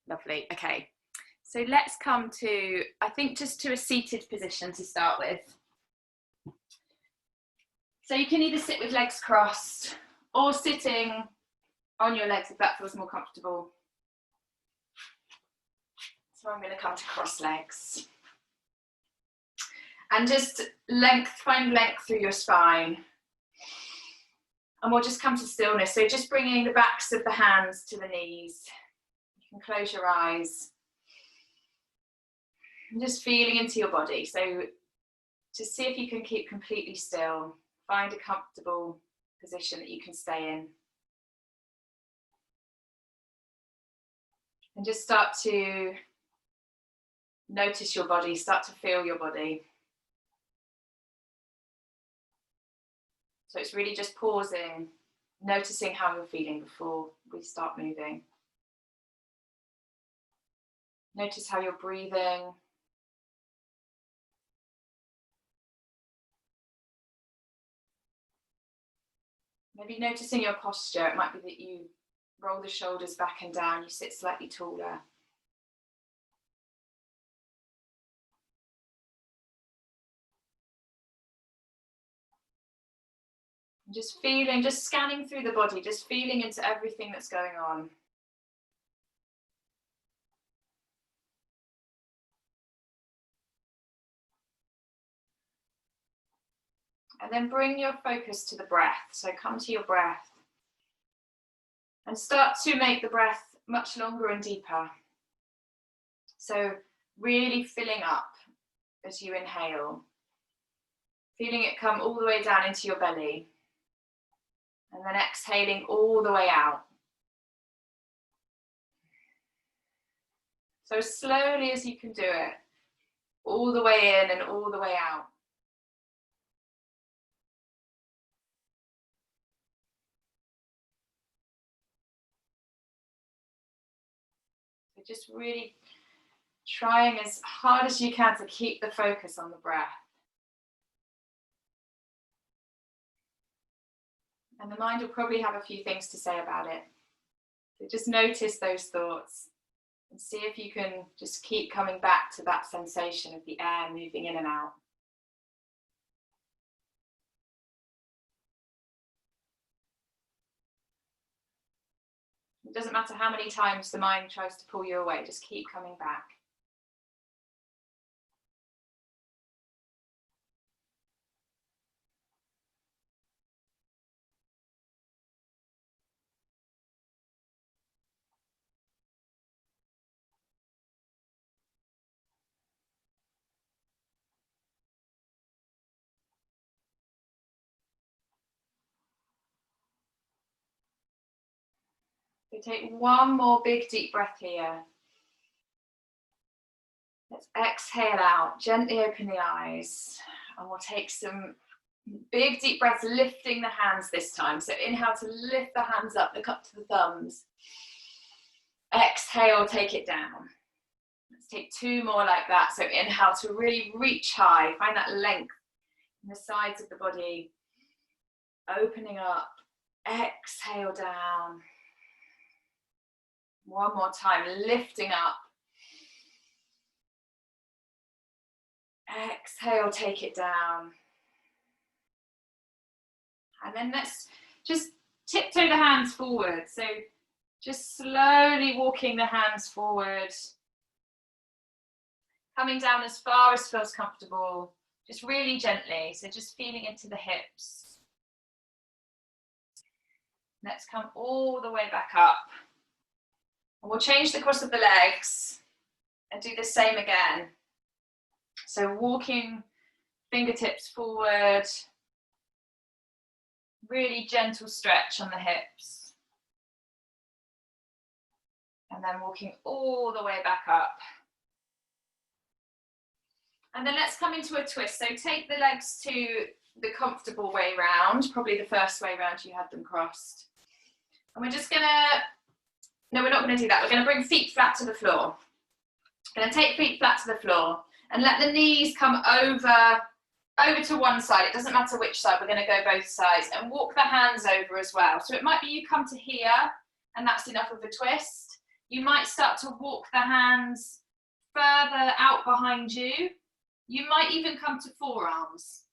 Lovely. Okay, so let's come to, I think, just to a seated position to start with. So you can either sit with legs crossed or sitting on your legs if that feels more comfortable. So I'm going to come to cross legs. And just find length through your spine. And we'll just come to stillness. So just bringing the backs of the hands to the knees. You can close your eyes. And just feeling into your body. So just see if you can keep completely still. Find a comfortable position that you can stay in. And just start to notice your body, start to feel your body. So it's really just pausing, noticing how you're feeling before we start moving. Notice how you're breathing. Maybe noticing your posture. It might be that you roll the shoulders back and down, you sit slightly taller. Just feeling, just scanning through the body, just feeling into everything that's going on. And then bring your focus to the breath. So come to your breath. And start to make the breath much longer and deeper. So really filling up as you inhale. Feeling it come all the way down into your belly. And then exhaling all the way out. So as slowly as you can do it, all the way in and all the way out. So just really trying as hard as you can to keep the focus on the breath. And the mind will probably have a few things to say about it. So just notice those thoughts and see if you can just keep coming back to that sensation of the air moving in and out. It doesn't matter how many times the mind tries to pull you away, just keep coming back. So take one more big deep breath here. Let's exhale out, gently open the eyes, and we'll take some big deep breaths, lifting the hands this time. So inhale to lift the hands up, look up to the thumbs. Exhale, take it down. Let's take two more like that. So inhale to really reach high, find that length in the sides of the body. Opening up, exhale down. One more time, lifting up. Exhale, take it down. And then let's just tiptoe the hands forward. So just slowly walking the hands forward. Coming down as far as feels comfortable. Just really gently. So just feeling into the hips. Let's come all the way back up. And we'll change the cross of the legs and do the same again. So walking fingertips forward, really gentle stretch on the hips. And then walking all the way back up. And then let's come into a twist. So take the legs to the comfortable way round, probably the first way round you had them crossed. And we're just gonna, no, we're not gonna do that. We're gonna bring feet flat to the floor. Gonna take feet flat to the floor and let the knees come over to one side. It doesn't matter which side, we're gonna go both sides, and walk the hands over as well. So it might be you come to here and that's enough of a twist. You might start to walk the hands further out behind you. You might even come to forearms.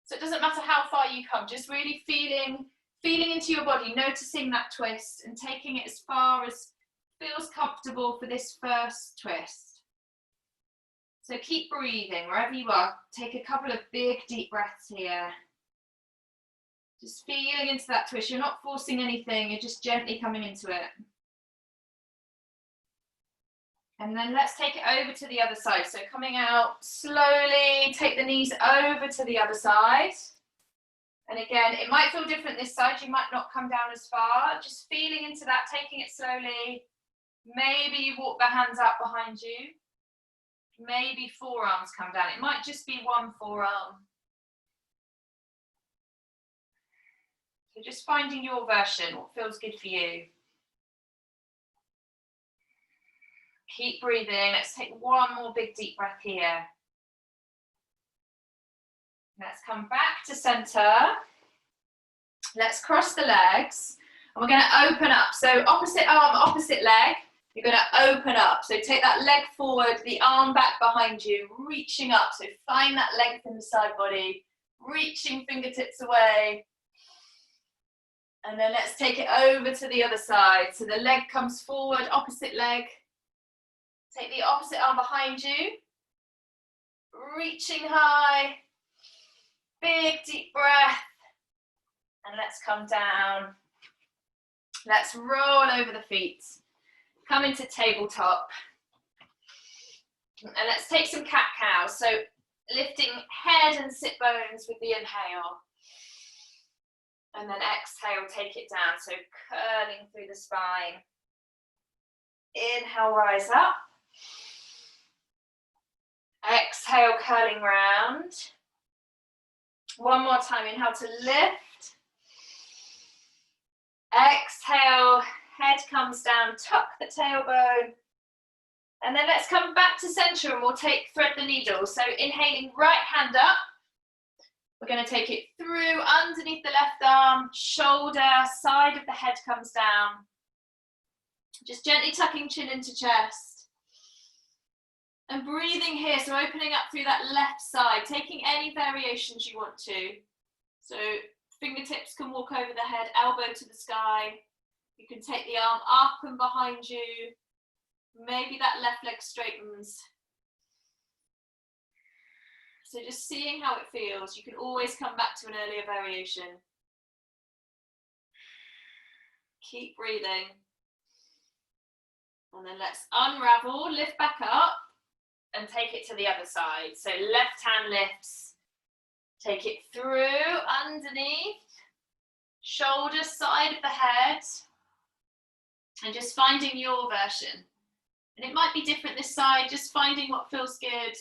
So it doesn't matter how far you come, just really feeling into your body, noticing that twist and taking it as far as feels comfortable for this first twist. So keep breathing wherever you are. Take a couple of big deep breaths here. Just feeling into that twist. You're not forcing anything, you're just gently coming into it. And then let's take it over to the other side. So coming out slowly, take the knees over to the other side. And again, it might feel different this side. You might not come down as far. Just feeling into that, taking it slowly. Maybe you walk the hands out behind you. Maybe forearms come down. It might just be one forearm. So just finding your version, what feels good for you. Keep breathing. Let's take one more big deep breath here. Let's come back to center. Let's cross the legs. And we're going to open up. So opposite arm, opposite leg. You're going to open up. So take that leg forward, the arm back behind you, reaching up. So find that length in the side body, reaching fingertips away. And then let's take it over to the other side. So the leg comes forward, opposite leg. Take the opposite arm behind you, reaching high, big deep breath, and let's come down. Let's roll over the feet, come into tabletop, and let's take some cat-cow. So lifting head and sit bones with the inhale, and then exhale, take it down, so curling through the spine. Inhale, rise up. Exhale, curling round. One more time, inhale to lift. Exhale, head comes down, tuck the tailbone. And then let's come back to center and we'll thread the needle. So inhaling, right hand up. We're going to take it through underneath the left arm, shoulder, side of the head comes down. Just gently tucking chin into chest. And breathing here, so opening up through that left side, taking any variations you want to. So fingertips can walk over the head, elbow to the sky. You can take the arm up and behind you. Maybe that left leg straightens. So just seeing how it feels. You can always come back to an earlier variation. Keep breathing. And then let's unravel, lift back up. And take it to the other side. So left hand lifts, take it through, underneath, shoulder, side of the head, and just finding your version. And it might be different this side, just finding what feels good.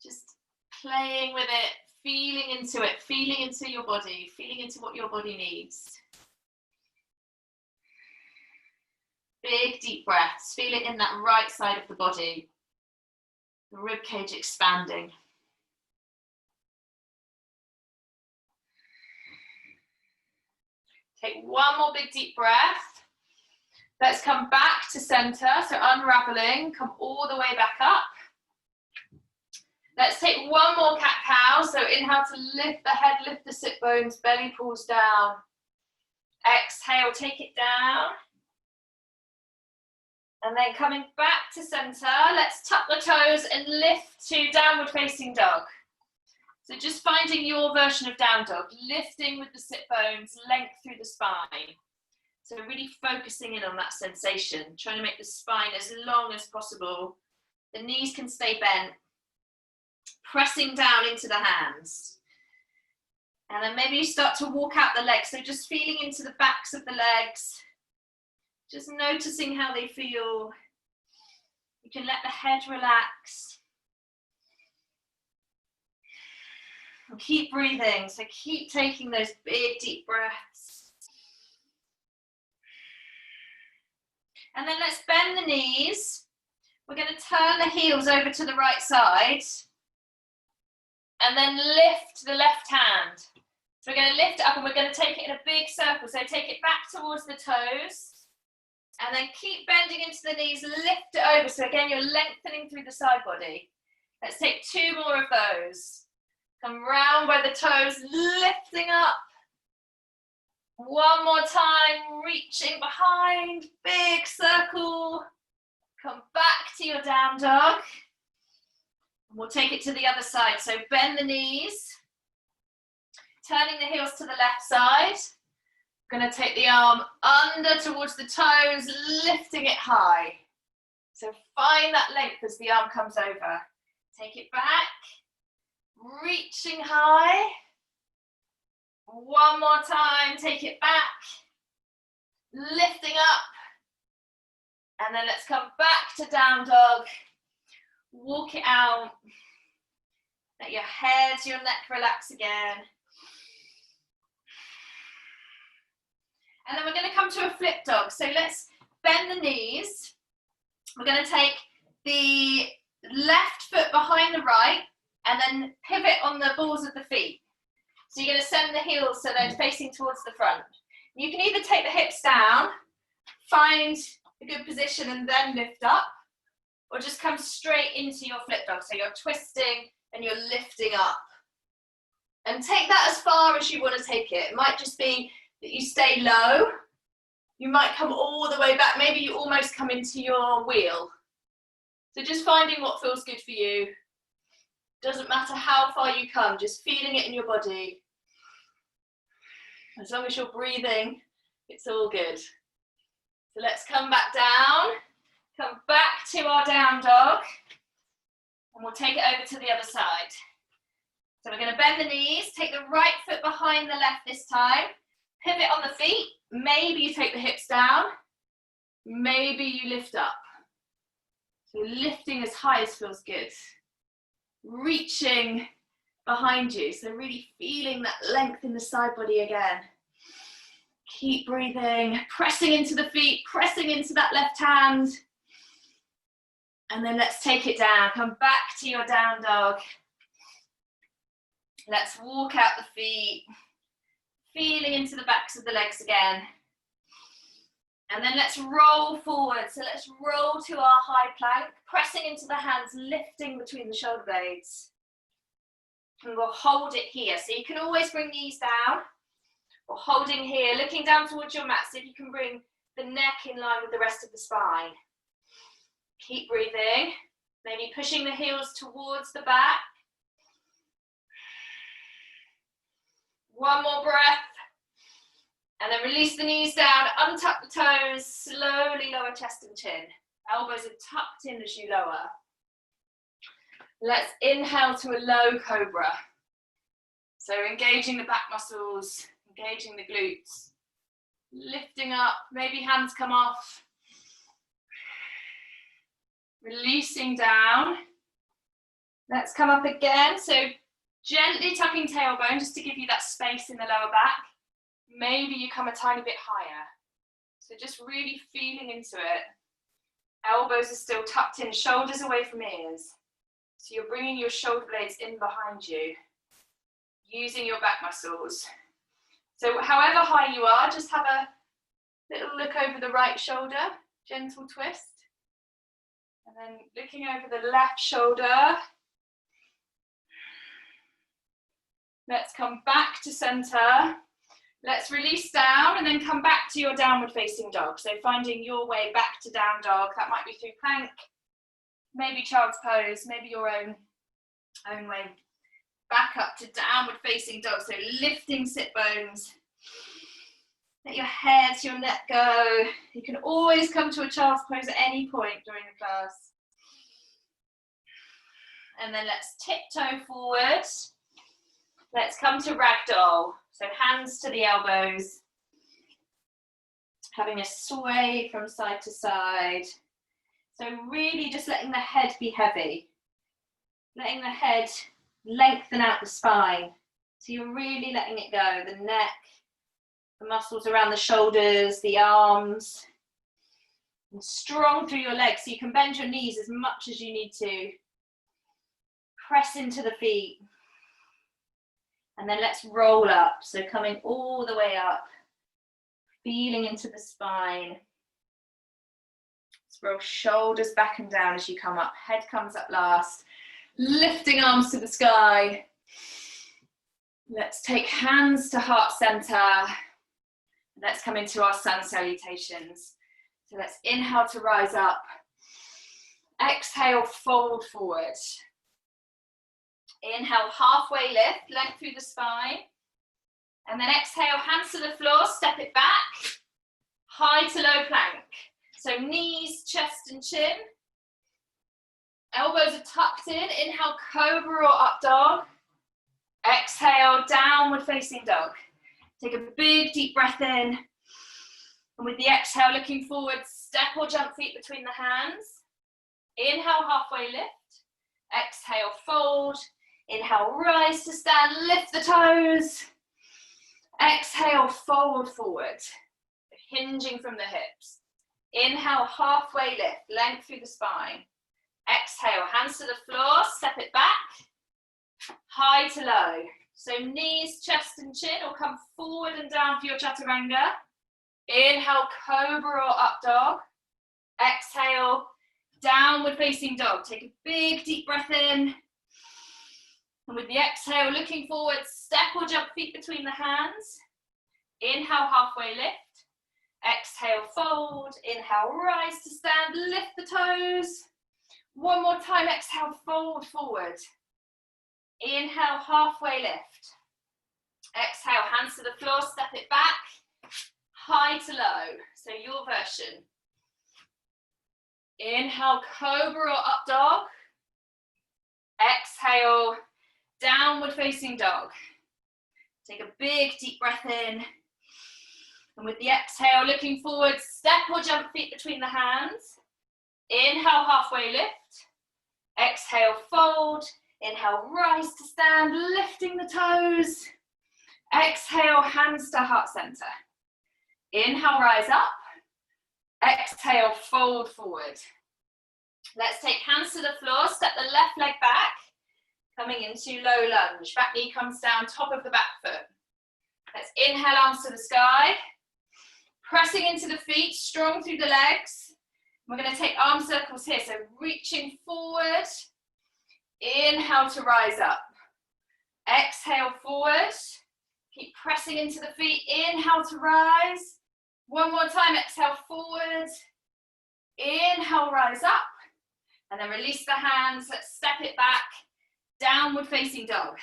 Just playing with it, feeling into your body, feeling into what your body needs. Big deep breaths, feel it in that right side of the body. The rib cage expanding. Take one more big deep breath. Let's come back to center, so unraveling, come all the way back up. Let's take one more cat-cow, so inhale to lift the head, lift the sit bones, belly pulls down. Exhale, take it down. And then coming back to center, let's tuck the toes and lift to downward facing dog. So just finding your version of down dog, lifting with the sit bones, length through the spine. So really focusing in on that sensation, trying to make the spine as long as possible. The knees can stay bent, pressing down into the hands. And then maybe you start to walk out the legs, so just feeling into the backs of the legs. Just noticing how they feel. You can let the head relax. And keep breathing, so keep taking those big deep breaths. And then let's bend the knees. We're going to turn the heels over to the right side. And then lift the left hand. So we're going to lift it up and we're going to take it in a big circle. So take it back towards the toes. And then keep bending into the knees, lift it over. So again, you're lengthening through the side body. Let's take 2 more of those. Come round by the toes, lifting up. One more time, reaching behind, big circle. Come back to your down dog. We'll take it to the other side. So bend the knees, turning the heels to the left side. Going to take the arm under towards the toes, lifting it high. So find that length as the arm comes over. Take it back, reaching high. One more time, take it back, lifting up. And then let's come back to down dog. Walk it out. Let your head, your neck relax again. And then we're going to come to a flip dog. So let's bend the knees. We're going to take the left foot behind the right and then pivot on the balls of the feet. So you're going to send the heels so they're facing towards the front. You can either take the hips down, find a good position and then lift up, or just come straight into your flip dog. So you're twisting and you're lifting up. And take that as far as you want to take it. It might just be that you stay low. You might come all the way back. Maybe you almost come into your wheel. So just finding what feels good for you. Doesn't matter how far you come, just feeling it in your body. As long as you're breathing, it's all good. So let's come back down. Come back to our down dog. And we'll take it over to the other side. So we're going to bend the knees, take the right foot behind the left this time. Pivot on the feet, maybe you take the hips down, maybe you lift up. So lifting as high as feels good. Reaching behind you, so really feeling that length in the side body again. Keep breathing, pressing into the feet, pressing into that left hand. And then let's take it down, come back to your down dog. Let's walk out the feet. Feeling into the backs of the legs again. And then let's roll forward. So let's roll to our high plank, pressing into the hands, lifting between the shoulder blades. And we'll hold it here. So you can always bring knees down, or holding here, looking down towards your mat, so you can bring the neck in line with the rest of the spine. Keep breathing. Maybe pushing the heels towards the back. One more breath. And then release the knees down, untuck the toes, slowly lower chest and chin. Elbows are tucked in as you lower. Let's inhale to a low cobra. So engaging the back muscles, engaging the glutes. Lifting up, maybe hands come off. Releasing down. Let's come up again. So gently tucking tailbone just to give you that space in the lower back. Maybe you come a tiny bit higher. So just really feeling into it. Elbows are still tucked in, shoulders away from ears. So you're bringing your shoulder blades in behind you, using your back muscles. So however high you are, just have a little look over the right shoulder, gentle twist. And then looking over the left shoulder. Let's come back to center. Let's release down and then come back to your downward facing dog. So finding your way back to down dog. That might be through plank, maybe child's pose, maybe your own way. Back up to downward facing dog. So lifting sit bones. Let your head, your neck go. You can always come to a child's pose at any point during the class. And then let's tiptoe forward. Let's come to ragdoll. So hands to the elbows. Having a sway from side to side. So really just letting the head be heavy. Letting the head lengthen out the spine. So you're really letting it go. The neck, the muscles around the shoulders, the arms. And strong through your legs. So you can bend your knees as much as you need to. Press into the feet. And then let's roll up. So coming all the way up. Feeling into the spine. Let's roll shoulders back and down as you come up. Head comes up last. Lifting arms to the sky. Let's take hands to heart center. Let's come into our sun salutations. So let's inhale to rise up. Exhale, fold forward. Inhale, halfway lift, length through the spine. And then exhale, hands to the floor, step it back. High to low plank. So knees, chest and chin. Elbows are tucked in. Inhale, cobra or up dog. Exhale, downward facing dog. Take a big deep breath in. And with the exhale, looking forward, step or jump feet between the hands. Inhale, halfway lift. Exhale, fold. Inhale, rise to stand, lift the toes. Exhale, fold forward. Hinging from the hips. Inhale, halfway lift, length through the spine. Exhale, hands to the floor, step it back. High to low. So knees, chest and chin will come forward and down for your chaturanga. Inhale, cobra or up dog. Exhale, downward facing dog. Take a big deep breath in. And with the exhale, looking forward, step or jump feet between the hands. Inhale, halfway lift. Exhale, fold. Inhale, rise to stand, lift the toes. One more time, exhale, fold forward. Inhale, halfway lift. Exhale, hands to the floor, step it back. High to low, so your version. Inhale, cobra or up dog. Exhale, downward facing dog. Take a big deep breath in. And with the exhale, looking forward, step or jump feet between the hands. Inhale, halfway lift. Exhale, fold. Inhale, rise to stand, lifting the toes. Exhale, hands to heart center. Inhale, rise up. Exhale, fold forward. Let's take hands to the floor, step the left leg back. Coming into low lunge. Back knee comes down, top of the back foot. Let's inhale, arms to the sky. Pressing into the feet, strong through the legs. We're going to take arm circles here, so reaching forward. Inhale to rise up. Exhale, forward. Keep pressing into the feet. Inhale to rise. One more time, exhale, forward. Inhale, rise up. And then release the hands. Let's step it back. Downward facing dog.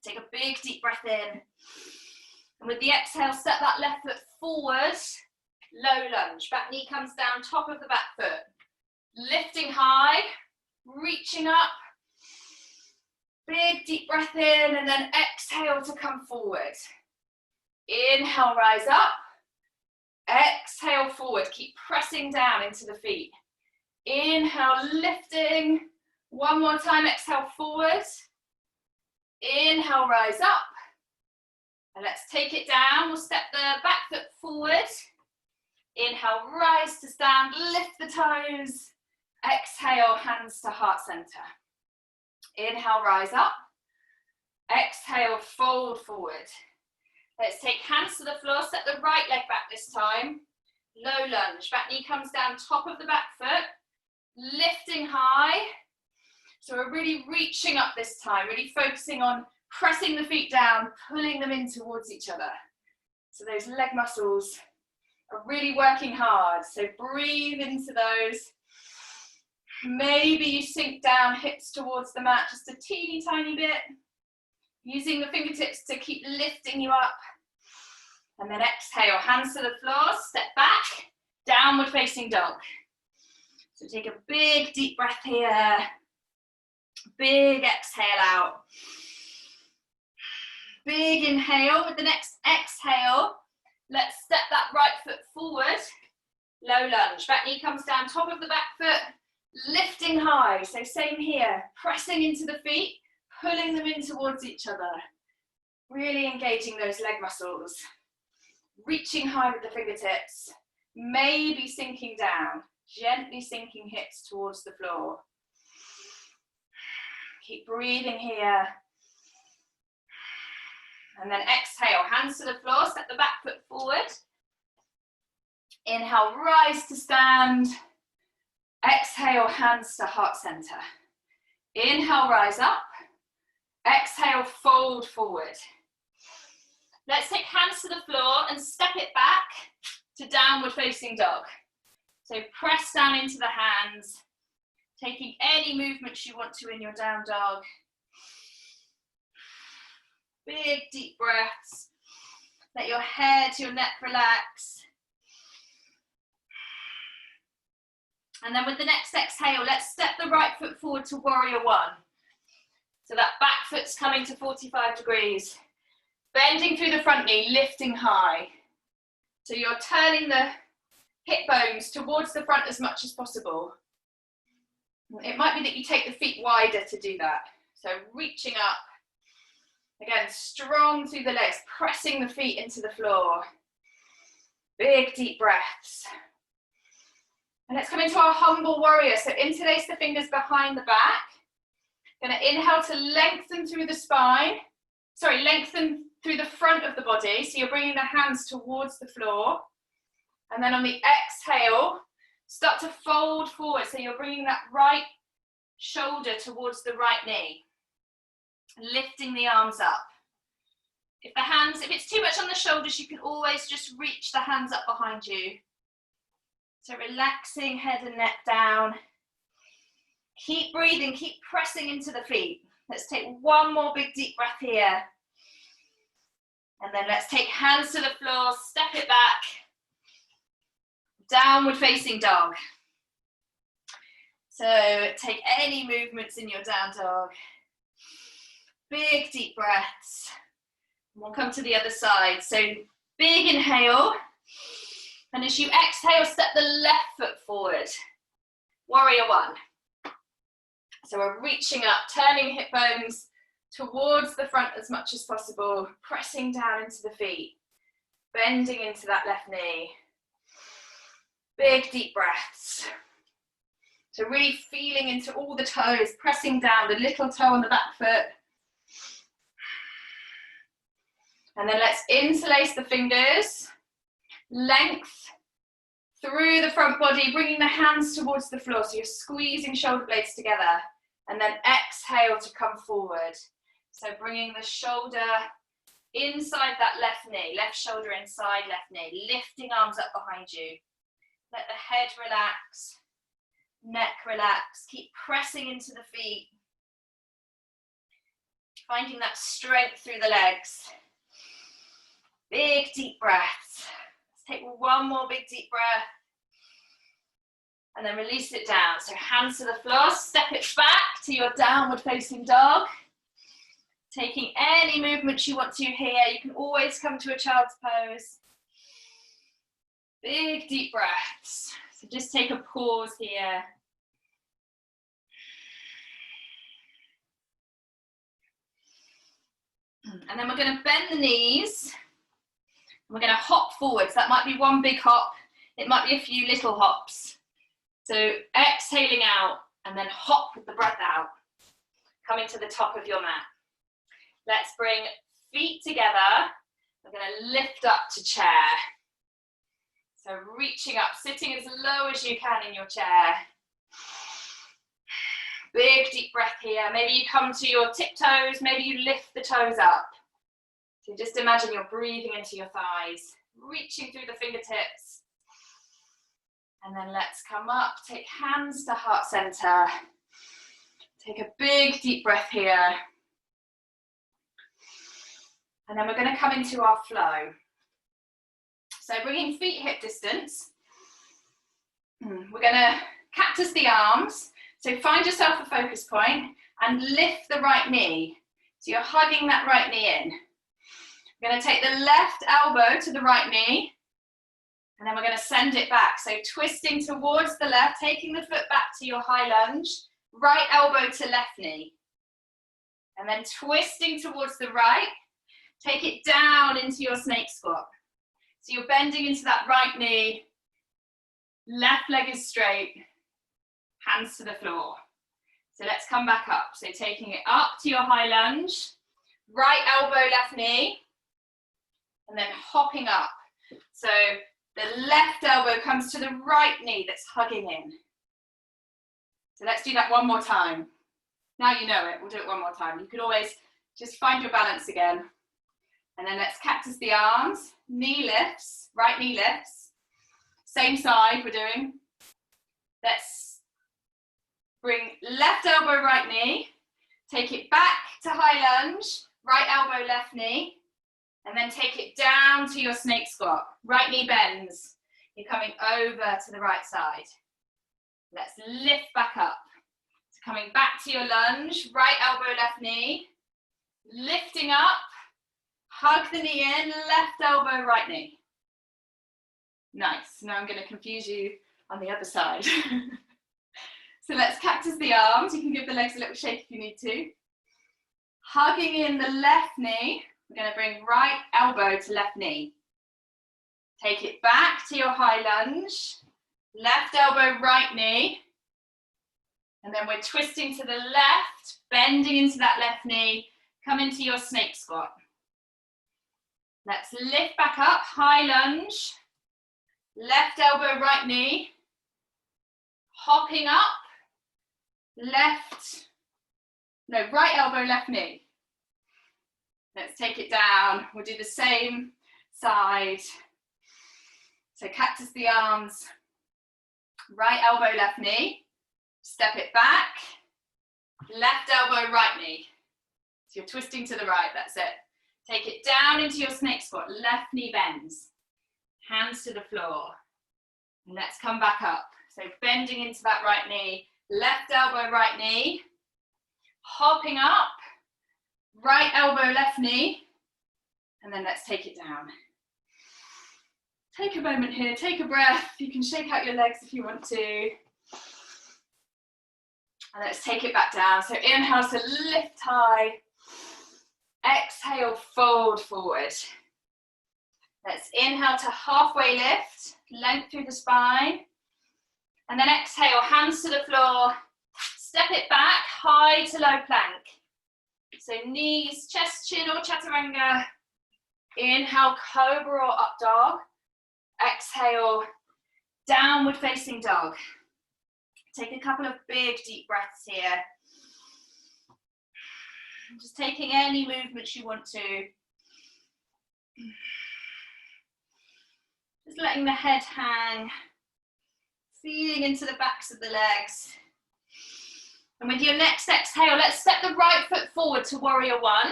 Take a big deep breath in. And with the exhale, step that left foot forward. Low lunge. Back knee comes down, top of the back foot. Lifting high. Reaching up. Big deep breath in and then exhale to come forward. Inhale, rise up. Exhale, forward. Keep pressing down into the feet. Inhale, lifting. One more time, exhale, forward. Inhale, rise up. And let's take it down. We'll step the back foot forward. Inhale, rise to stand, lift the toes. Exhale, hands to heart center. Inhale, rise up. Exhale, fold forward. Let's take hands to the floor, step the right leg back this time. Low lunge, back knee comes down, top of the back foot. Lifting high. So we're really reaching up this time, really focusing on pressing the feet down, pulling them in towards each other. So those leg muscles are really working hard. So breathe into those. Maybe you sink down, hips towards the mat just a teeny tiny bit. Using the fingertips to keep lifting you up. And then exhale, hands to the floor, step back, downward facing dog. So take a big deep breath here. Big exhale out. Big inhale. With the next exhale, let's step that right foot forward. Low lunge. Back knee comes down, top of the back foot. Lifting high. So same here. Pressing into the feet, pulling them in towards each other. Really engaging those leg muscles. Reaching high with the fingertips. Maybe sinking down. Gently sinking hips towards the floor. Keep breathing here. And then exhale, hands to the floor, step the back foot forward. Inhale, rise to stand. Exhale, hands to heart center. Inhale, rise up. Exhale, fold forward. Let's take hands to the floor and step it back to downward facing dog. So press down into the hands, taking any movements you want to in your down dog. Big deep breaths. Let your head, your neck relax. And then with the next exhale, let's step the right foot forward to warrior one. So that back foot's coming to 45 degrees. Bending through the front knee, lifting high. So you're turning the hip bones towards the front as much as possible. It might be that you take the feet wider to do that. So reaching up. Again, strong through the legs, pressing the feet into the floor. Big deep breaths. And let's come into our humble warrior. So interlace the fingers behind the back. Going to inhale to lengthen through the spine. Sorry, lengthen through the front of the body. So you're bringing the hands towards the floor. And then on the exhale, start to fold forward. So you're bringing that right shoulder towards the right knee. Lifting the arms up. If it's too much on the shoulders, you can always just reach the hands up behind you. So relaxing head and neck down. Keep breathing, keep pressing into the feet. Let's take one more big deep breath here. And then let's take hands to the floor, step it back. Downward facing dog. So take any movements in your down dog. Big deep breaths. And we'll come to the other side. So big inhale. And as you exhale, step the left foot forward. Warrior one. So we're reaching up, turning hip bones towards the front as much as possible, pressing down into the feet, bending into that left knee. Big deep breaths. So really feeling into all the toes, pressing down the little toe on the back foot. And then let's interlace the fingers. Length through the front body, bringing the hands towards the floor. So you're squeezing shoulder blades together. And then exhale to come forward. So bringing the shoulder inside that left knee, left shoulder inside left knee, lifting arms up behind you. Let the head relax, neck relax. Keep pressing into the feet. Finding that strength through the legs. Big deep breaths. Let's take one more big deep breath. And then release it down. So hands to the floor, step it back to your downward facing dog. Taking any movements you want to here. You can always come to a child's pose. Big deep breaths. So just take a pause here. And then we're going to bend the knees. We're going to hop forwards. That might be one big hop. It might be a few little hops. So exhaling out and then hop with the breath out. Coming to the top of your mat. Let's bring feet together. We're going to lift up to chair. So reaching up, sitting as low as you can in your chair. Big deep breath here. Maybe you come to your tiptoes, maybe you lift the toes up. So just imagine you're breathing into your thighs, reaching through the fingertips. And then let's come up, take hands to heart center. Take a big deep breath here. And then we're going to come into our flow. So bringing feet hip distance. We're going to cactus the arms. So find yourself a focus point and lift the right knee. So you're hugging that right knee in. We're going to take the left elbow to the right knee. And then we're going to send it back. So twisting towards the left, taking the foot back to your high lunge. Right elbow to left knee. And then twisting towards the right. Take it down into your snake squat. So you're bending into that right knee. Left leg is straight. Hands to the floor. So let's come back up. So taking it up to your high lunge. Right elbow, left knee. And then hopping up. So The left elbow comes to the right knee that's hugging in. So let's do that one more time. Now you know it, we'll do it one more time. You can always just find your balance again. And then let's cactus the arms, knee lifts, right knee lifts. Same side we're doing. Let's bring left elbow, right knee. Take it back to high lunge, right elbow, left knee. And then take it down to your snake squat. Right knee bends. You're coming over to the right side. Let's lift back up. So coming back to your lunge, right elbow, left knee. Lifting up, hug the knee in, left elbow, right knee. Nice. Now I'm going to confuse you on the other side. So let's cactus the arms. You can give the legs a little shake if you need to. Hugging in the left knee. We're going to bring right elbow to left knee. Take it back to your high lunge. Left elbow, right knee. And then we're twisting to the left, bending into that left knee. Come into your snake squat. Let's lift back up, high lunge. Left elbow, right knee. Hopping up. Right elbow, left knee. Let's take it down. We'll do the same side. So cactus the arms. Right elbow, left knee. Step it back. Left elbow, right knee. So you're twisting to the right, that's it. Take it down into your snake squat. Left knee bends. Hands to the floor. And let's come back up. So bending into that right knee. Left elbow, right knee. Hopping up. Right elbow, left knee. And then let's take it down. Take a moment here, take a breath. You can shake out your legs if you want to. And let's take it back down. So inhale to lift high. Exhale, fold forward. Let's inhale to halfway lift, length through the spine. And then exhale, hands to the floor. Step it back, high to low plank. So knees, chest, chin or chaturanga. Inhale, cobra or up dog. Exhale, downward facing dog. Take a couple of big deep breaths here. Just taking any movements you want to. Just letting the head hang. Feeling into the backs of the legs. And with your next exhale, let's step the right foot forward to warrior one.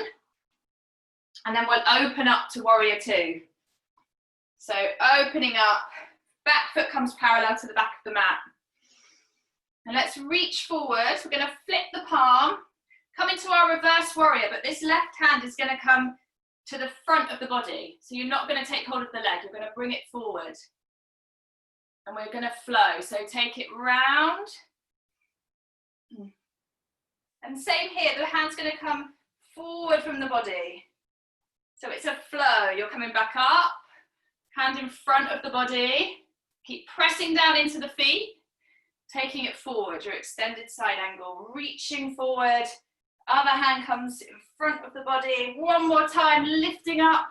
And then we'll open up to warrior two. So opening up, back foot comes parallel to the back of the mat. And let's reach forward. We're going to flip the palm, come into our reverse warrior, but this left hand is going to come to the front of the body. So you're not going to take hold of the leg, you're going to bring it forward. And we're going to flow. So take it round. And same here, the hand's going to come forward from the body. So it's a flow. You're coming back up, hand in front of the body. Keep pressing down into the feet, taking it forward, your extended side angle, reaching forward. Other hand comes in front of the body. One more time, lifting up.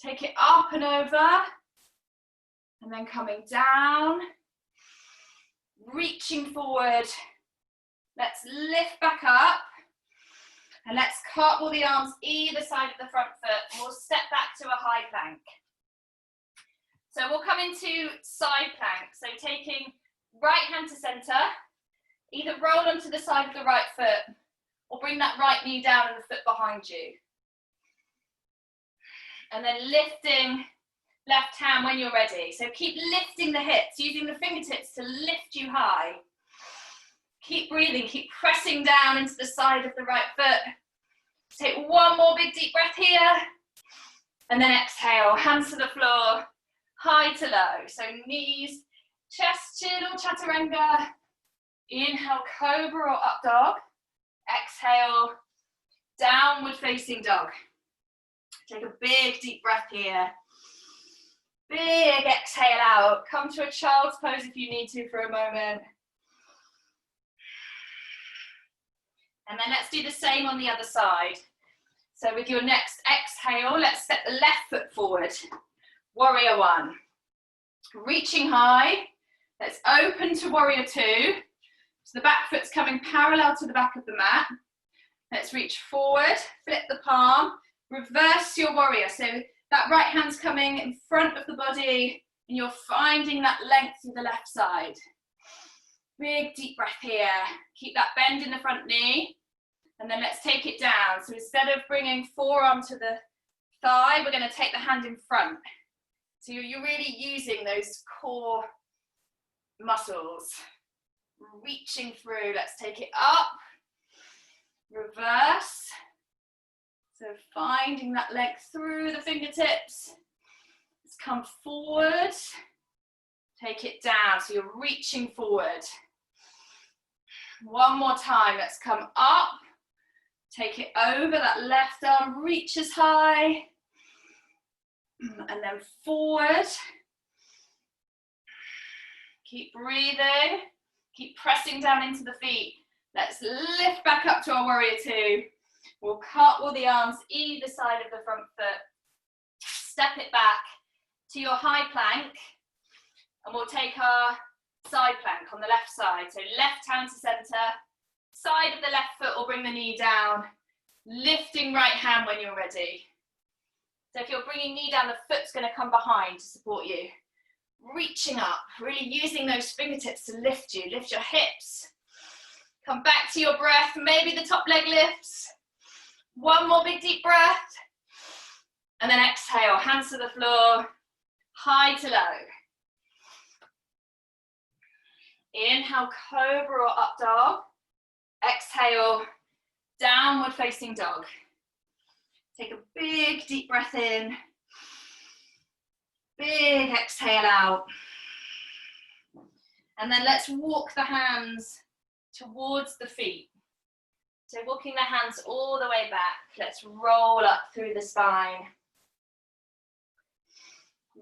Take it up and over. And then coming down, reaching forward. Let's lift back up. And let's cartwheel the arms either side of the front foot. And we'll step back to a high plank. So we'll come into side plank. So taking right hand to center, either roll onto the side of the right foot or bring that right knee down and the foot behind you. And then lifting left hand when you're ready. So keep lifting the hips, using the fingertips to lift you high. Keep breathing, keep pressing down into the side of the right foot. Take one more big deep breath here. And then exhale, hands to the floor, high to low. So knees, chest, chin or chaturanga. Inhale, cobra or up dog. Exhale, downward facing dog. Take a big deep breath here. Big exhale out. Come to a child's pose if you need to for a moment. And then let's do the same on the other side. So with your next exhale, let's step the left foot forward. Warrior one. Reaching high. Let's open to warrior two. So the back foot's coming parallel to the back of the mat. Let's reach forward, flip the palm, reverse your warrior. So that right hand's coming in front of the body and you're finding that length through the left side. Big deep breath here. Keep that bend in the front knee. And then let's take it down. So instead of bringing forearm to the thigh, we're going to take the hand in front. So you're really using those core muscles. Reaching through. Let's take it up. Reverse. So finding that length through the fingertips. Let's come forward. Take it down. So you're reaching forward. One more time. Let's come up. Take it over. That left arm reaches high. And then forward. Keep breathing. Keep pressing down into the feet. Let's lift back up to our warrior two. We'll cartwheel the arms either side of the front foot. Step it back to your high plank. And we'll take our side plank on the left side. So left hand to center. Side of the left foot will bring the knee down. Lifting right hand when you're ready. So if you're bringing knee down, the foot's going to come behind to support you. Reaching up, really using those fingertips to lift you. Lift your hips. Come back to your breath. Maybe the top leg lifts. One more big deep breath. And then exhale, hands to the floor. High to low. Inhale, cobra or up dog. Exhale, downward facing dog. Take a big deep breath in. Big exhale out. And then let's walk the hands towards the feet. So walking the hands all the way back. Let's roll up through the spine.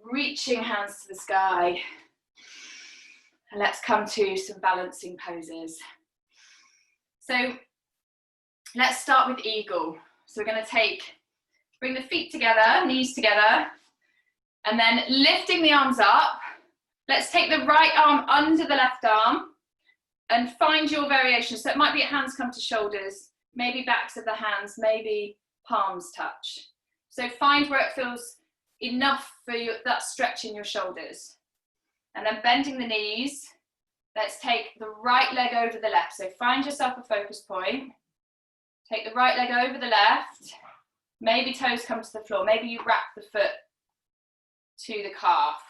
Reaching hands to the sky. And let's come to some balancing poses. So let's start with eagle. So we're going to bring the feet together, knees together, and then lifting the arms up. Let's take the right arm under the left arm and find your variation. So it might be hands come to shoulders, maybe backs of the hands, maybe palms touch. So find where it feels enough for that stretch in your shoulders. And then bending the knees, let's take the right leg over the left. So find yourself a focus point. Take the right leg over the left. Maybe toes come to the floor. Maybe you wrap the foot to the calf.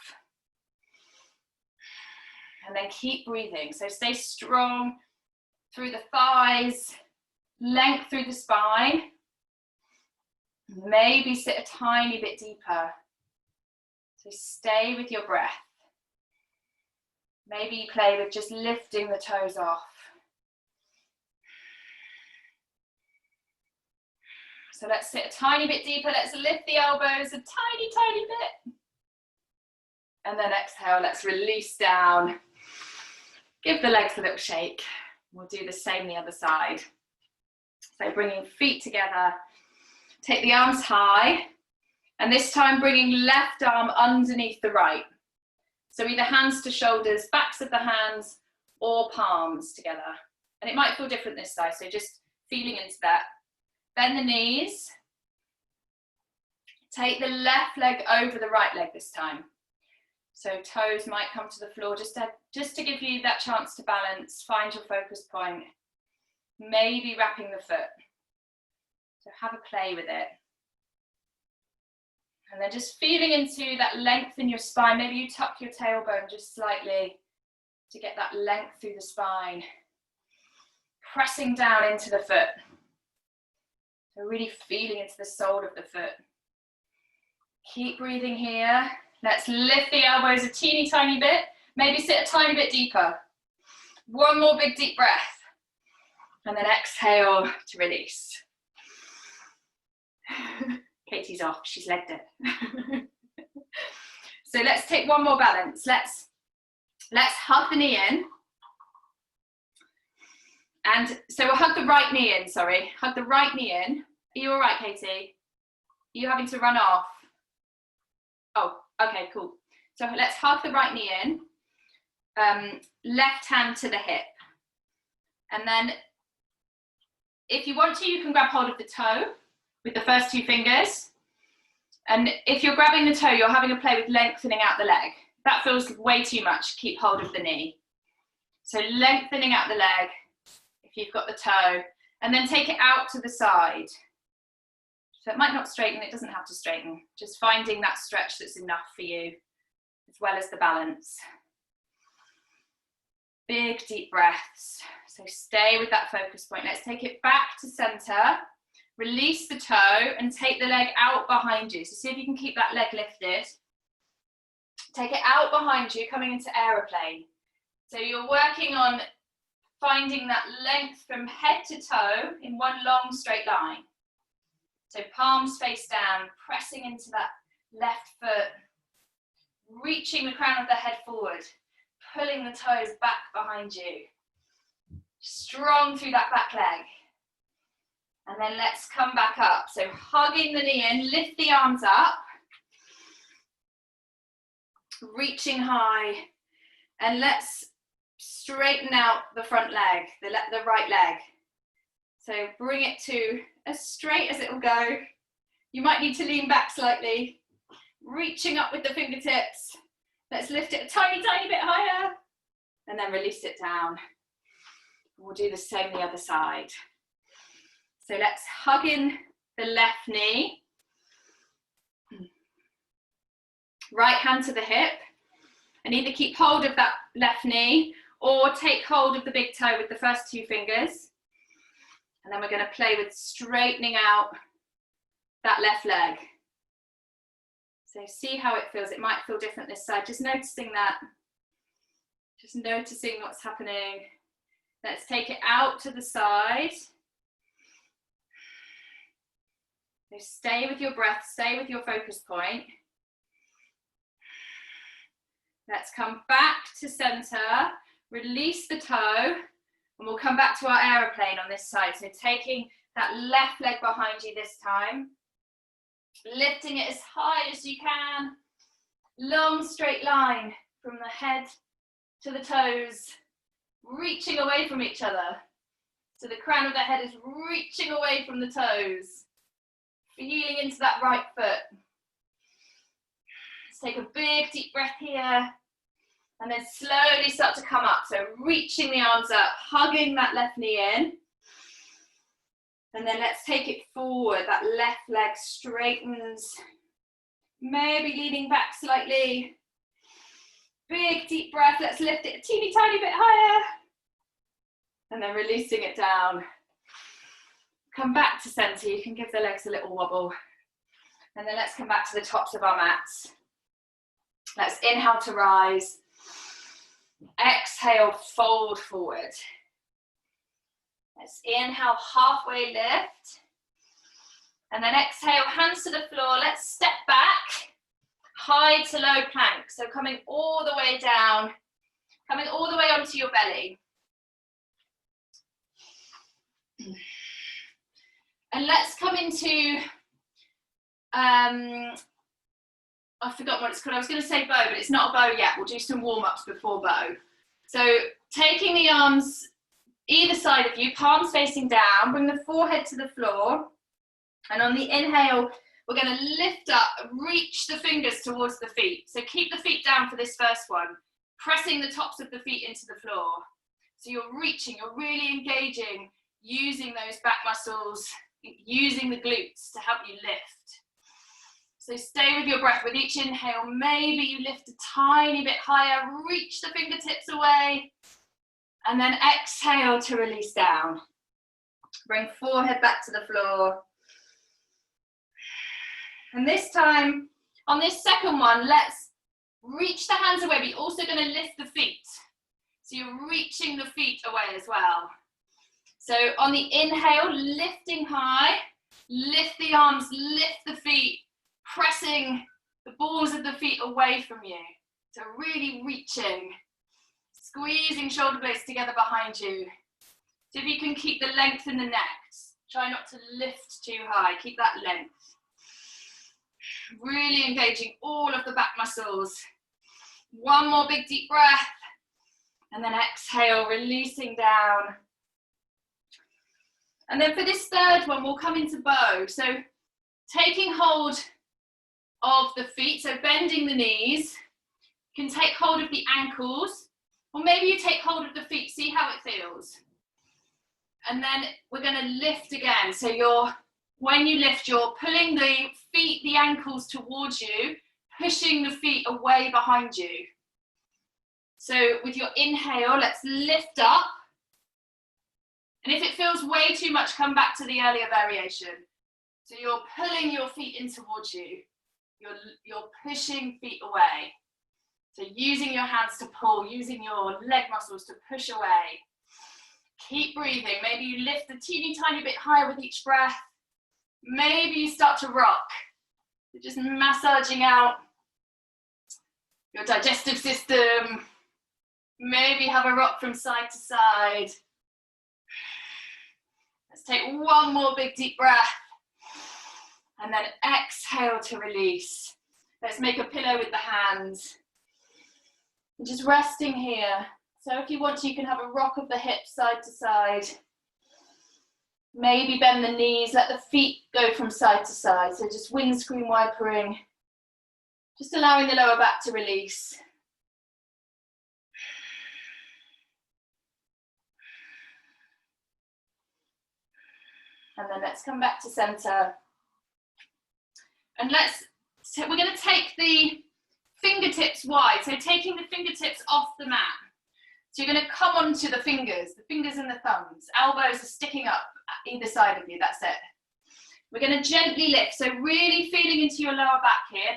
And then keep breathing. So stay strong through the thighs, length through the spine. Maybe sit a tiny bit deeper. So stay with your breath. Maybe you play with just lifting the toes off. So let's sit a tiny bit deeper. Let's lift the elbows a tiny, tiny bit. And then exhale, let's release down. Give the legs a little shake. We'll do the same the other side. So bringing feet together. Take the arms high. And this time bringing left arm underneath the right. So either hands to shoulders, backs of the hands, or palms together. And it might feel different this side, so just feeling into that. Bend the knees. Take the left leg over the right leg this time. So toes might come to the floor, just to give you that chance to balance, find your focus point. Maybe wrapping the foot. So have a play with it. And then just feeling into that length in your spine. Maybe you tuck your tailbone just slightly to get that length through the spine. Pressing down into the foot. So really feeling into the sole of the foot. Keep breathing here. Let's lift the elbows a teeny tiny bit. Maybe sit a tiny bit deeper. One more big deep breath. And then exhale to release. Katie's off, she's legged it. So let's take one more balance. Let's hug the knee in. And so we'll hug the right knee in, sorry. Hug the right knee in. Are you all right, Katie? Are you having to run off? Oh, okay, cool. So let's hug the right knee in, left hand to the hip. And then if you want to, you can grab hold of the toe with the first 2 fingers. And if you're grabbing the toe, you're having a play with lengthening out the leg. If that feels way too much, keep hold of the knee. So lengthening out the leg, if you've got the toe, and then take it out to the side. So it might not straighten, it doesn't have to straighten. Just finding that stretch that's enough for you, as well as the balance. Big deep breaths. So stay with that focus point. Let's take it back to center. Release the toe and take the leg out behind you. So see if you can keep that leg lifted. Take it out behind you, coming into aeroplane. So you're working on finding that length from head to toe in one long straight line. So palms face down, pressing into that left foot, reaching the crown of the head forward, pulling the toes back behind you. Strong through that back leg. And then let's come back up. So hugging the knee in, lift the arms up, reaching high, and let's straighten out the front leg, the right leg. So bring it to as straight as it will go. You might need to lean back slightly, reaching up with the fingertips. Let's lift it a tiny, tiny bit higher, and then release it down. We'll do the same the other side. So let's hug in the left knee. Right hand to the hip, and either keep hold of that left knee or take hold of the big toe with the first 2 fingers. And then we're going to play with straightening out that left leg. So see how it feels. It might feel different this side. Just noticing that. Just noticing what's happening. Let's take it out to the side. So stay with your breath, stay with your focus point. Let's come back to center, release the toe, and we'll come back to our aeroplane on this side. So taking that left leg behind you this time, lifting it as high as you can, long straight line from the head to the toes, reaching away from each other. So the crown of the head is reaching away from the toes, feeling into that right foot. Let's take a big deep breath here, and then slowly start to come up. So reaching the arms up, hugging that left knee in. And then let's take it forward. That left leg straightens, maybe leaning back slightly. Big deep breath. Let's lift it a teeny tiny bit higher. And then releasing it down. Come back to center. You can give the legs a little wobble. And then let's come back to the tops of our mats. Let's inhale to rise. Exhale, fold forward. Let's inhale, halfway lift. And then exhale, hands to the floor. Let's step back, high to low plank. So coming all the way down, coming all the way onto your belly. And let's come into, I've forgotten what it's called. I was going to say bow, but it's not a bow yet. We'll do some warm-ups before bow. So taking the arms either side of you, palms facing down, bring the forehead to the floor. And on the inhale, we're going to lift up, reach the fingers towards the feet. So keep the feet down for this first one, pressing the tops of the feet into the floor. So you're reaching, you're really engaging, using those back muscles, using the glutes to help you lift. So stay with your breath. With each inhale, maybe you lift a tiny bit higher, reach the fingertips away, and then exhale to release down. Bring forehead back to the floor. And this time, on this second one, let's reach the hands away, but you're also going to lift the feet. So you're reaching the feet away as well. So on the inhale, lifting high, lift the arms, lift the feet, pressing the balls of the feet away from you. So really reaching, squeezing shoulder blades together behind you. So if you can keep the length in the neck, try not to lift too high, keep that length. Really engaging all of the back muscles. One more big deep breath. And then exhale, releasing down. And then for this third one, we'll come into bow. So taking hold of the feet, so bending the knees. You can take hold of the ankles, or maybe you take hold of the feet, see how it feels. And then we're going to lift again. So when you lift, you're pulling the feet, the ankles towards you, pushing the feet away behind you. So with your inhale, let's lift up. And if it feels way too much, come back to the earlier variation. So you're pulling your feet in towards you. You're pushing feet away. So using your hands to pull, using your leg muscles to push away. Keep breathing. Maybe you lift a teeny tiny bit higher with each breath. Maybe you start to rock. So just massaging out your digestive system. Maybe have a rock from side to side. Let's take one more big deep breath. And then exhale to release. Let's make a pillow with the hands. And just resting here. So if you want to, you can have a rock of the hips side to side. Maybe bend the knees, let the feet go from side to side. So just windscreen wipering. Just allowing the lower back to release. And then let's come back to center. And we're going to take the fingertips wide. So taking the fingertips off the mat. So you're going to come onto the fingers and the thumbs. Elbows are sticking up either side of you, that's it. We're going to gently lift. So really feeling into your lower back here.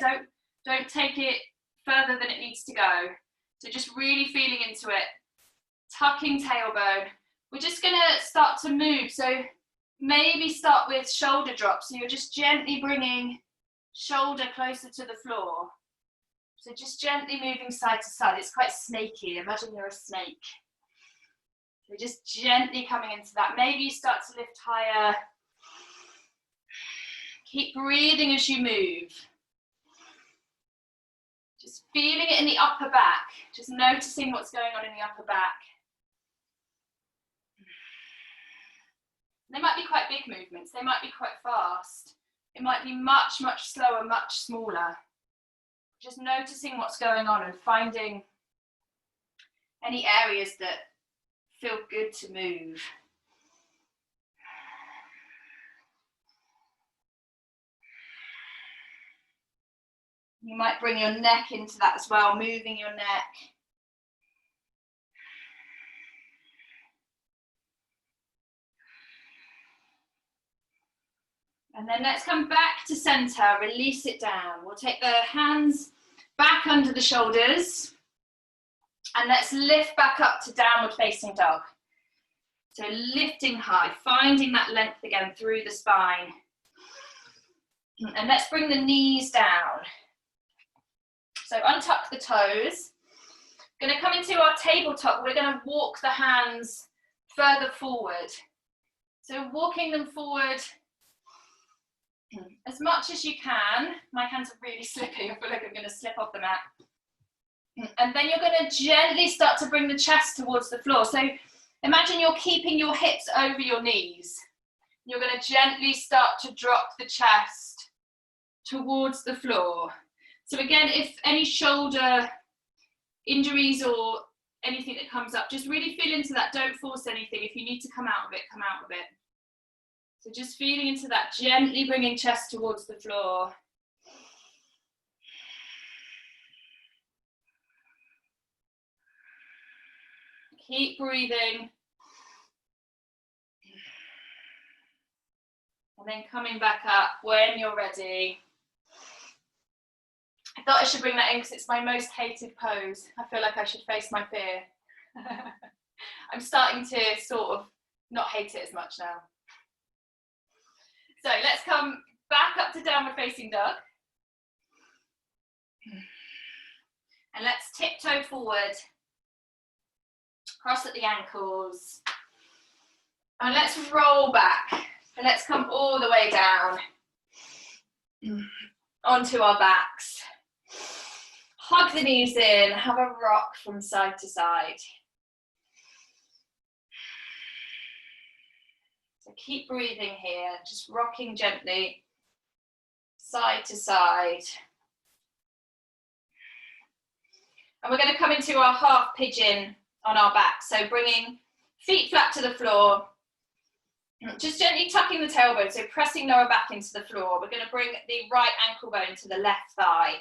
Don't take it further than it needs to go. So just really feeling into it. Tucking tailbone. We're just going to start to move. So maybe start with shoulder drops. So you're just gently bringing shoulder closer to the floor. So just gently moving side to side. It's quite snaky. Imagine you're a snake. So just gently coming into that. Maybe you start to lift higher. Keep breathing as you move. Just feeling it in the upper back. Just noticing what's going on in the upper back. They might be quite big movements. They might be quite fast. It might be much, much slower, much smaller. Just noticing what's going on and finding any areas that feel good to move. You might bring your neck into that as well, moving your neck. And then let's come back to center, release it down. We'll take the hands back under the shoulders and let's lift back up to downward facing dog. So lifting high, finding that length again through the spine. And let's bring the knees down. So untuck the toes. Going to come into our tabletop. We're going to walk the hands further forward. So walking them forward as much as you can. My hands are really slippy. I feel like I'm going to slip off the mat. And then you're going to gently start to bring the chest towards the floor. So imagine you're keeping your hips over your knees. You're going to gently start to drop the chest towards the floor. So again, if any shoulder injuries or anything that comes up, just really feel into that. Don't force anything. If you need to come out of it, come out of it. So just feeling into that, gently bringing chest towards the floor. Keep breathing. And then coming back up when you're ready. I thought I should bring that in because it's my most hated pose. I feel like I should face my fear. I'm starting to sort of not hate it as much now. So let's come back up to downward facing dog. And let's tiptoe forward. Cross at the ankles. And let's roll back. And let's come all the way down onto our backs. hug the knees in, have a rock from side to side. So keep breathing here, just rocking gently, side to side. And we're going to come into our half pigeon on our back. So bringing feet flat to the floor, just gently tucking the tailbone, so pressing lower back into the floor. We're going to bring the right ankle bone to the left thigh.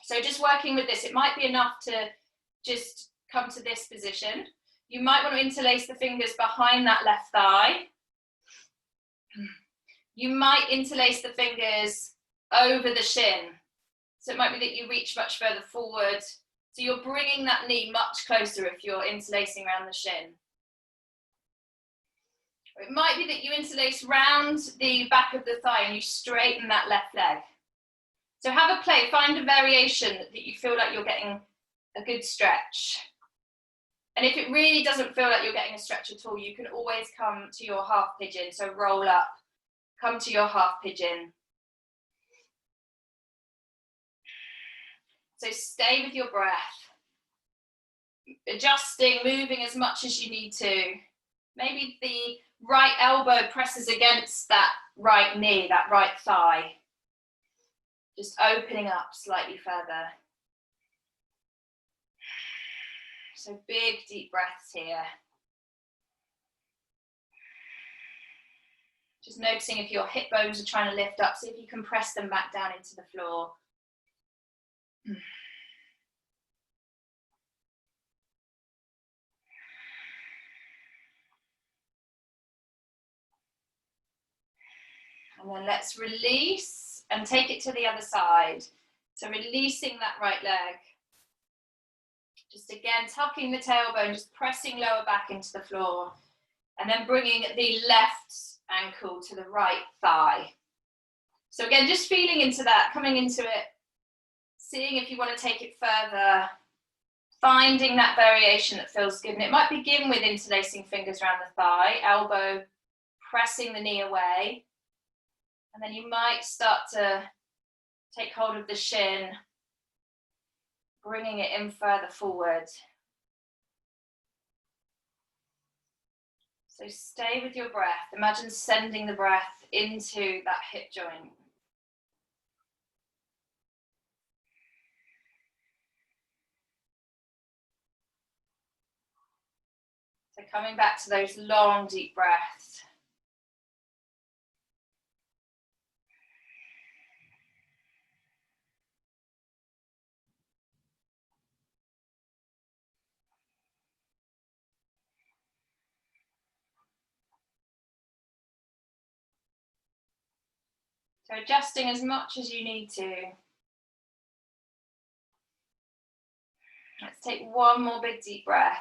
So just working with this, it might be enough to just come to this position. You might want to interlace the fingers behind that left thigh. You might interlace the fingers over the shin. So it might be that you reach much further forward. So you're bringing that knee much closer if you're interlacing around the shin. Or it might be that you interlace round the back of the thigh and you straighten that left leg. So have a play, find a variation that you feel like you're getting a good stretch. And if it really doesn't feel like you're getting a stretch at all, you can always come to your half pigeon. So roll up, come to your half pigeon. So stay with your breath, adjusting, moving as much as you need to. Maybe the right elbow presses against that right knee, that right thigh. Just opening up slightly further. So big, deep breaths here. Just noticing if your hip bones are trying to lift up, see if you can press them back down into the floor. And then let's release and take it to the other side. So releasing that right leg. Just again, tucking the tailbone, just pressing lower back into the floor. And then bringing the left ankle to the right thigh. So again, just feeling into that, coming into it, seeing if you want to take it further, finding that variation that feels good. And it might begin with interlacing fingers around the thigh, elbow pressing the knee away. And then you might start to take hold of the shin, bringing it in further forward. So stay with your breath. Imagine sending the breath into that hip joint. So coming back to those long, deep breaths. So adjusting as much as you need to. Let's take one more big deep breath.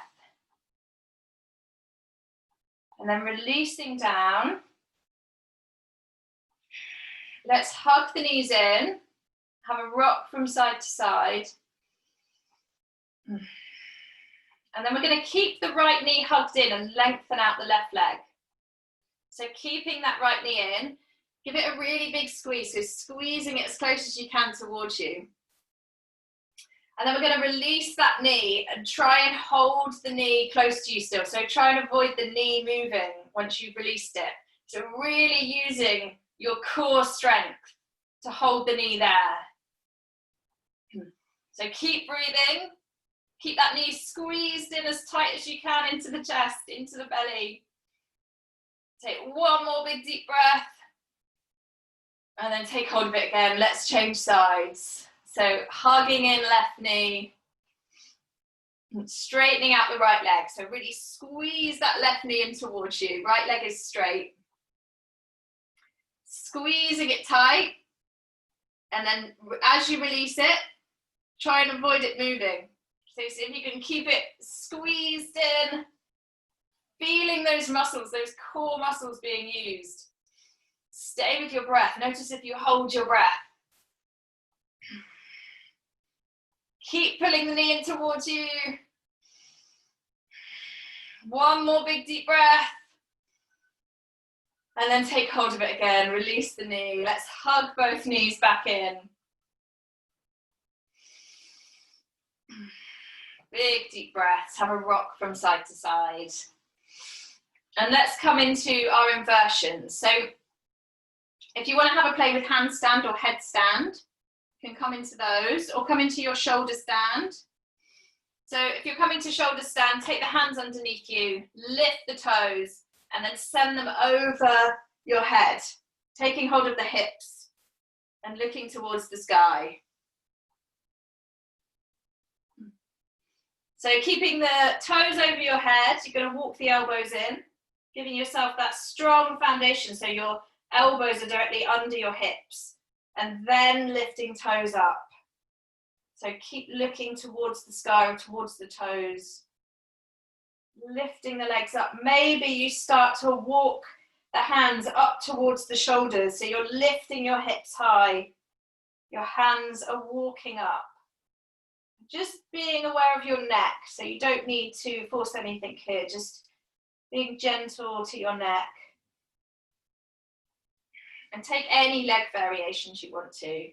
And then releasing down. Let's hug the knees in. Have a rock from side to side. And then we're going to keep the right knee hugged in and lengthen out the left leg. So keeping that right knee in. Give it a really big squeeze, so squeezing it as close as you can towards you. And then we're going to release that knee and try and hold the knee close to you still. So try and avoid the knee moving once you've released it. So really using your core strength to hold the knee there. So keep breathing. Keep that knee squeezed in as tight as you can into the chest, into the belly. Take one more big deep breath. And then take hold of it again. Let's change sides. So hugging in left knee. Straightening out the right leg. So really squeeze that left knee in towards you. Right leg is straight. Squeezing it tight. And then as you release it, try and avoid it moving. So see if you can keep it squeezed in. Feeling those muscles, those core muscles being used. Stay with your breath. Notice if you hold your breath. Keep pulling the knee in towards you. One more big deep breath. And then take hold of it again. Release the knee. Let's hug both knees back in. Big deep breaths. Have a rock from side to side. And let's come into our inversions. So if you want to have a play with handstand or headstand, you can come into those or come into your shoulder stand. So if you're coming to shoulder stand, take the hands underneath you, lift the toes, and then send them over your head, taking hold of the hips and looking towards the sky. So keeping the toes over your head, you're going to walk the elbows in, giving yourself that strong foundation so your elbows are directly under your hips, and then lifting toes up. So keep looking towards the sky or towards the toes, lifting the legs up. Maybe you start to walk the hands up towards the shoulders, so you're lifting your hips high, your hands are walking up. Just being aware of your neck, so you don't need to force anything here, just being gentle to your neck. And take any leg variations you want to.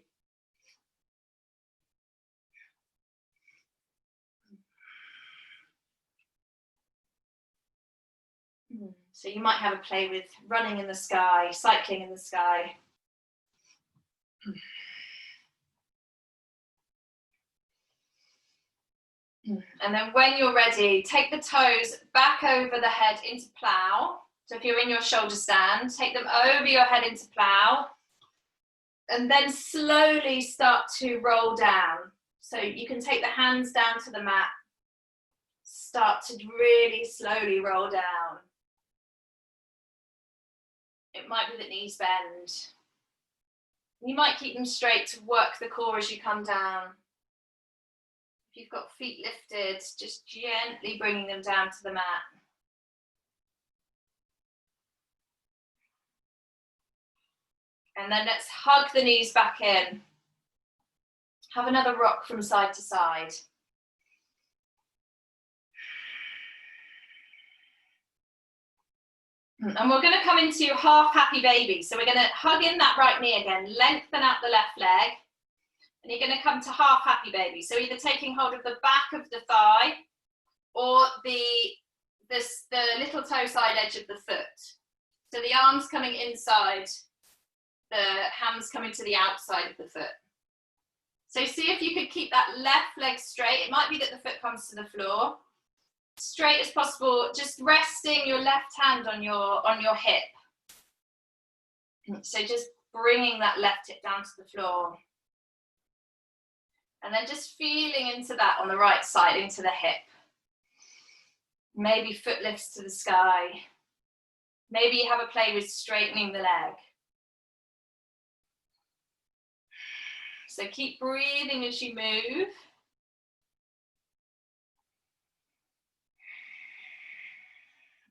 So you might have a play with running in the sky, cycling in the sky. And then when you're ready, take the toes back over the head into plow. So if you're in your shoulder stand, take them over your head into plow. And then slowly start to roll down. So you can take the hands down to the mat. Start to really slowly roll down. It might be that knees bend. You might keep them straight to work the core as you come down. If you've got feet lifted, just gently bringing them down to the mat. And then let's hug the knees back in. Have another rock from side to side. And we're going to come into half happy baby. So we're going to hug in that right knee again, lengthen out the left leg, and you're going to come to half happy baby. So either taking hold of the back of the thigh or the little toe side edge of the foot. So the arms coming inside, the hands coming to the outside of the foot. So see if you could keep that left leg straight. It might be that the foot comes to the floor. Straight as possible, just resting your left hand on your hip. So just bringing that left hip down to the floor. And then just feeling into that on the right side, into the hip. Maybe foot lifts to the sky. Maybe you have a play with straightening the leg. So keep breathing as you move.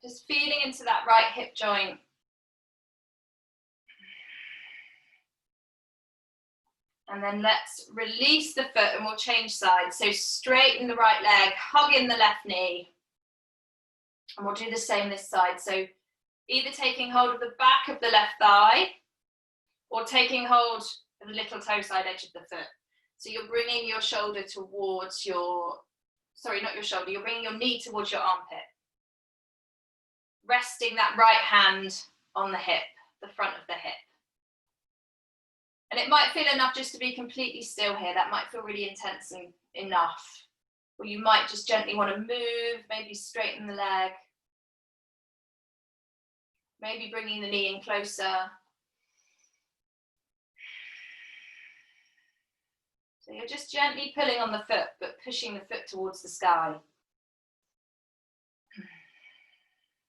Just feeling into that right hip joint. And then let's release the foot and we'll change sides. So straighten the right leg, hug in the left knee. And we'll do the same this side. So either taking hold of the back of the left thigh or taking hold of the little toe side edge of the foot. So you're bringing your shoulder towards your, sorry, not your shoulder, you're bringing your knee towards your armpit. Resting that right hand on the hip, the front of the hip. And it might feel enough just to be completely still here. That might feel really intense and enough. Or you might just gently want to move, maybe straighten the leg. Maybe bringing the knee in closer. So you're just gently pulling on the foot, but pushing the foot towards the sky.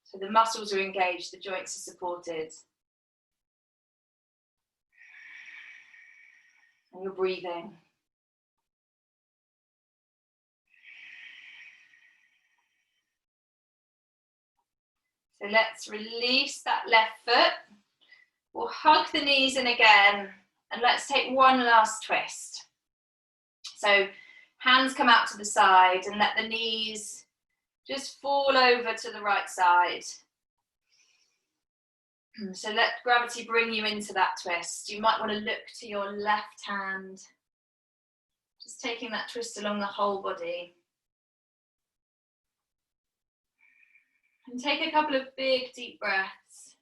So the muscles are engaged, the joints are supported. And you're breathing. So let's release that left foot. We'll hug the knees in again, and let's take one last twist. So hands come out to the side and let the knees just fall over to the right side. So let gravity bring you into that twist. You might want to look to your left hand. Just taking that twist along the whole body. And take a couple of big, deep breaths.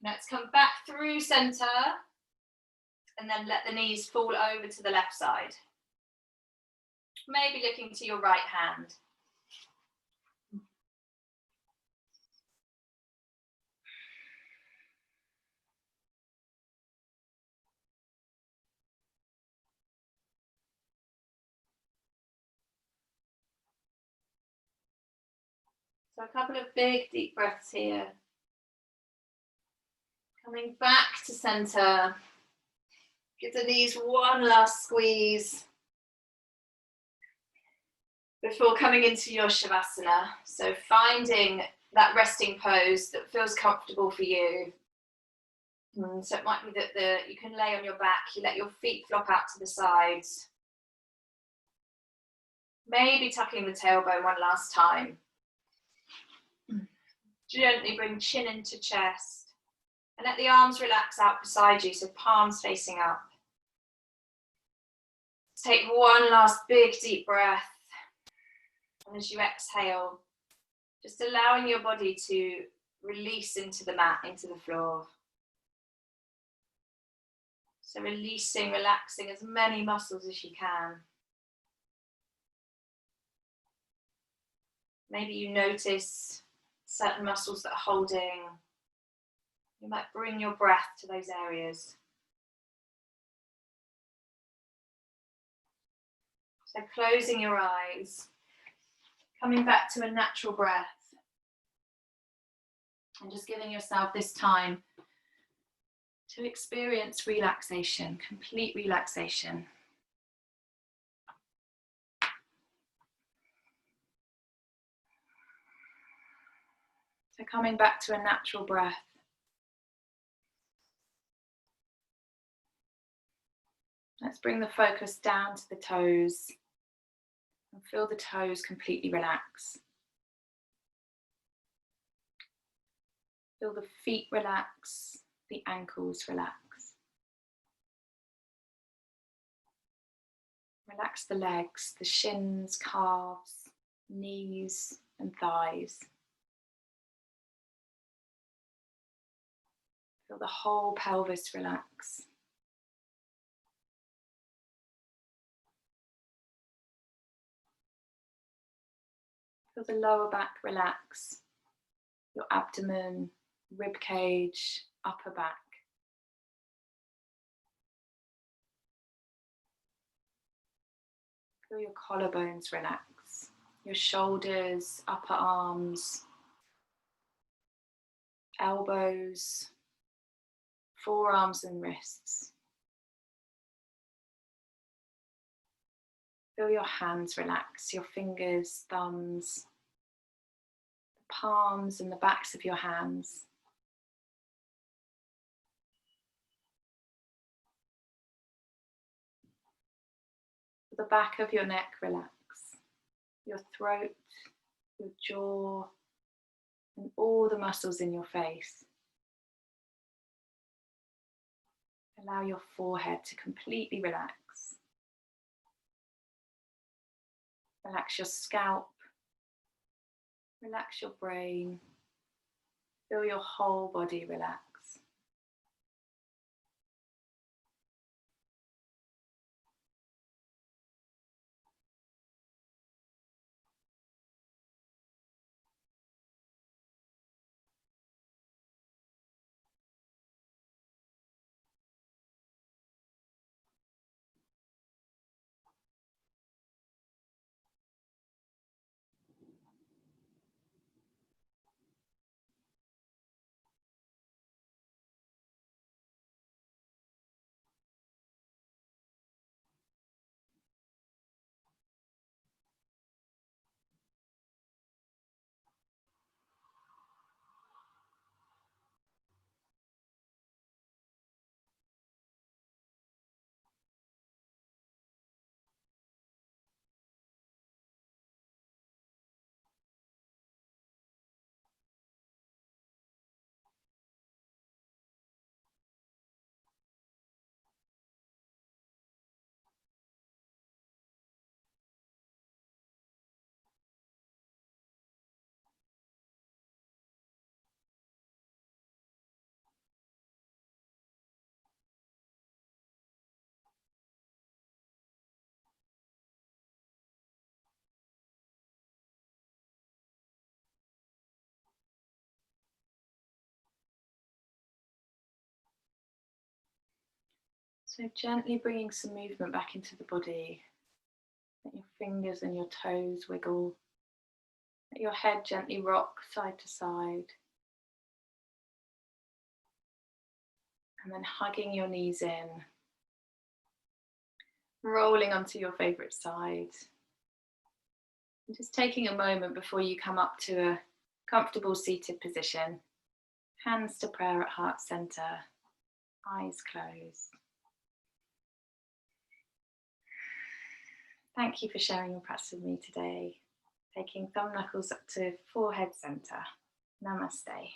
Let's come back through center and then let the knees fall over to the left side. Maybe looking to your right hand. So a couple of big deep breaths here. Coming back to center. Give the knees one last squeeze before coming into your Shavasana. So finding that resting pose that feels comfortable for you. So it might be that you can lay on your back, you let your feet flop out to the sides. Maybe tucking the tailbone one last time. Gently bring chin into chest. And let the arms relax out beside you, so palms facing up. Take one last big deep breath. And as you exhale, just allowing your body to release into the mat, into the floor. So releasing, relaxing as many muscles as you can. Maybe you notice certain muscles that are holding. You might bring your breath to those areas. So closing your eyes, coming back to a natural breath, and just giving yourself this time to experience relaxation, complete relaxation. So coming back to a natural breath. Let's bring the focus down to the toes and feel the toes completely relax. Feel the feet relax, the ankles relax. Relax the legs, the shins, calves, knees and thighs. Feel the whole pelvis relax. Feel the lower back relax, your abdomen, rib cage, upper back. Feel your collarbones relax, your shoulders, upper arms, elbows, forearms and wrists. Feel your hands relax, your fingers, thumbs, the palms and the backs of your hands. The back of your neck relax, your throat, your jaw, and all the muscles in your face. Allow your forehead to completely relax. Relax your scalp, relax your brain, feel your whole body relax. So gently bringing some movement back into the body. Let your fingers and your toes wiggle. Let your head gently rock side to side. And then hugging your knees in. Rolling onto your favourite side. And just taking a moment before you come up to a comfortable seated position. Hands to prayer at heart centre. Eyes closed. Thank you for sharing your practice with me today. Taking thumb knuckles up to forehead centre. Namaste.